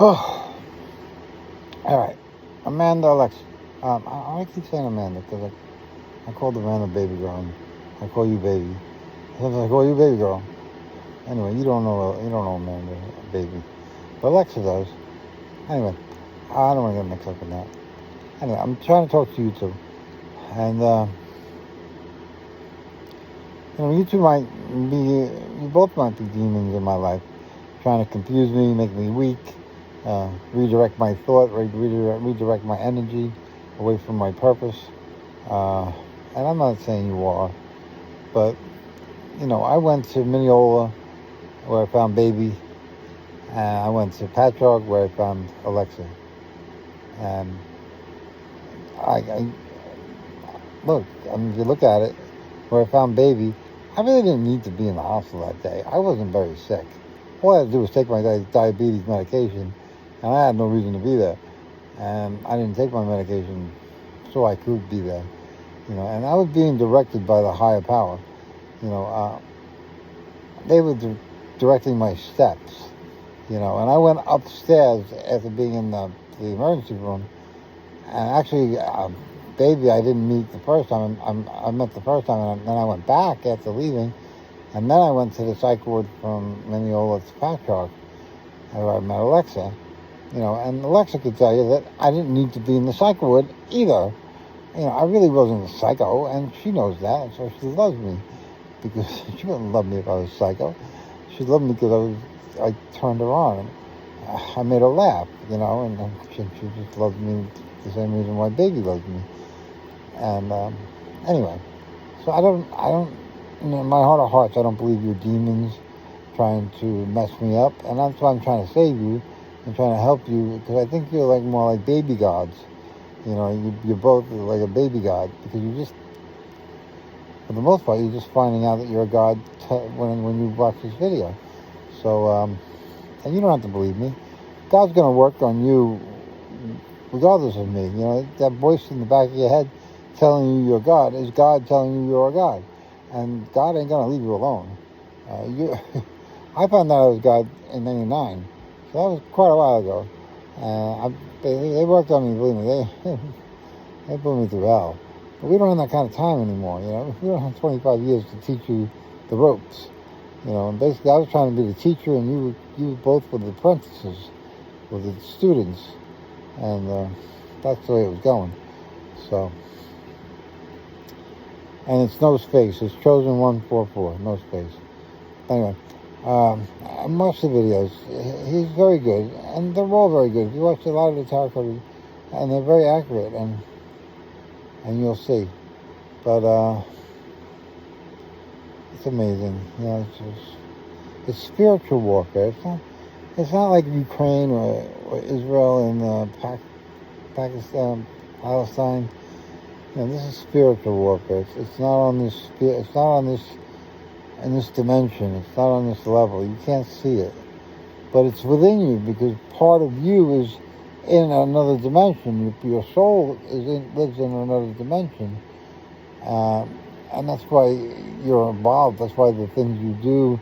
Oh, all right. Amanda Alexa. I keep saying Amanda because I called Amanda baby girl. And I call you baby. Sometimes I call you baby girl. Anyway, you don't know Amanda baby, but Alexa does. Anyway, I don't want to get mixed up in that. Anyway, I'm trying to talk to you two, and you two might be, you both might be demons in my life, trying to confuse me, make me weak, redirect my thought, redirect my energy away from my purpose. And I'm not saying you are, but I went to Mineola where I found Baby, and I went to Patchogue where I found Alexa. And I look, if you look at it, where I found Baby, I really didn't need to be in the hospital that day. I wasn't very sick. All I had to do was take my diabetes medication, and I had no reason to be there. And I didn't take my medication so I could be there. And I was being directed by the higher power. They were directing my steps. And I went upstairs after being in the emergency room, and actually, Baby, I didn't meet the first time. I met the first time, and then I went back after leaving, and then I went to the psych ward from Mineola to Patchogue, where I met Alexa. And Alexa could tell you that I didn't need to be in the psych ward either. I really wasn't a psycho, and she knows that, so she loves me, because she wouldn't love me if I was psycho. She loved me because I turned her on, and I made her laugh, and she just loved me the same reason why Baby loves me. And anyway, so I don't, in my heart of hearts, I don't believe you're demons trying to mess me up, and that's why I'm trying to save you and trying to help you, because I think you're more like baby gods. You're both like a baby god, because for the most part, you're just finding out that you're a god when you watch this video. So, and you don't have to believe me. God's going to work on you regardless of me. That voice in the back of your head telling you you're God is God telling you you're a God. And God ain't going to leave you alone. I found out I was God in 99. So that was quite a while ago. They worked on me, believe me. They put me through hell. But we don't have that kind of time anymore, We don't have 25 years to teach you the ropes. And basically I was trying to be the teacher, and you both were the apprentices, were the students. And that's the way it was going. So, and it's no space. It's Chosen 144, no space. Anyway, I watched the videos. He's very good, and they're all very good. If you watch a lot of the tarot cards, and they're very accurate, and you'll see. But it's amazing. It's spiritual warfare. It's not like Ukraine or Israel and Pakistan, Palestine. This is spiritual warfare. It's not on this. It's not on this. In this dimension. It's not on this level. You can't see it, but it's within you, because part of you is in another dimension. Your soul lives in another dimension, and that's why you're involved. That's why the things you do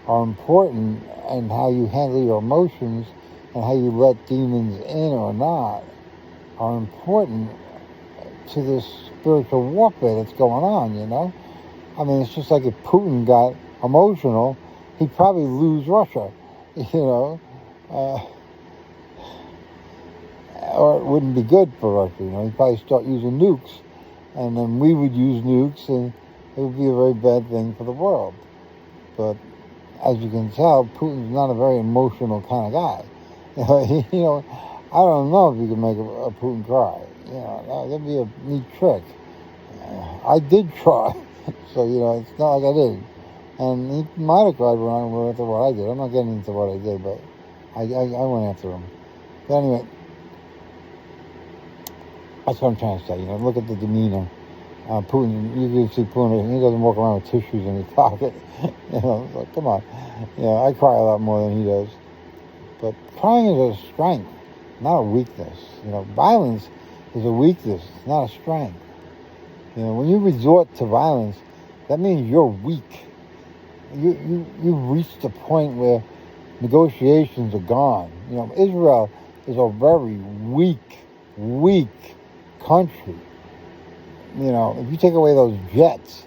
are important, and how you handle your emotions and how you let demons in or not are important to this spiritual warfare that's going on. I mean, it's just like if Putin got emotional, he'd probably lose Russia, or it wouldn't be good for Russia, He'd probably start using nukes, and then we would use nukes, and it would be a very bad thing for the world. But as you can tell, Putin's not a very emotional kind of guy. I don't know if you can make a Putin cry. That'd be a neat trick. I did try. So, it's not like I did. And he might have cried when I went after what I did. I'm not getting into what I did, but I went after him. But anyway, that's what I'm trying to say. Look at the demeanor. Putin, you can see Putin, he doesn't walk around with tissues in his pocket. So come on. I cry a lot more than he does. But crying is a strength, not a weakness. Violence is a weakness, it's not a strength. When you resort to violence, that means you're weak. You reached a point where negotiations are gone. You know, Israel is a very weak country. You know, if you take away those jets,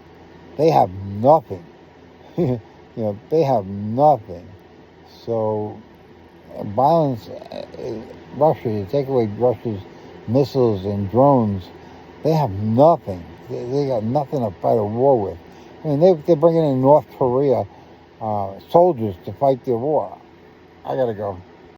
they have nothing. You know, they have nothing. So, violence, Russia, you take away Russia's missiles and drones, they have nothing. They got nothing to fight a war with. I mean, they're bringing in North Korea soldiers to fight their war. I gotta go.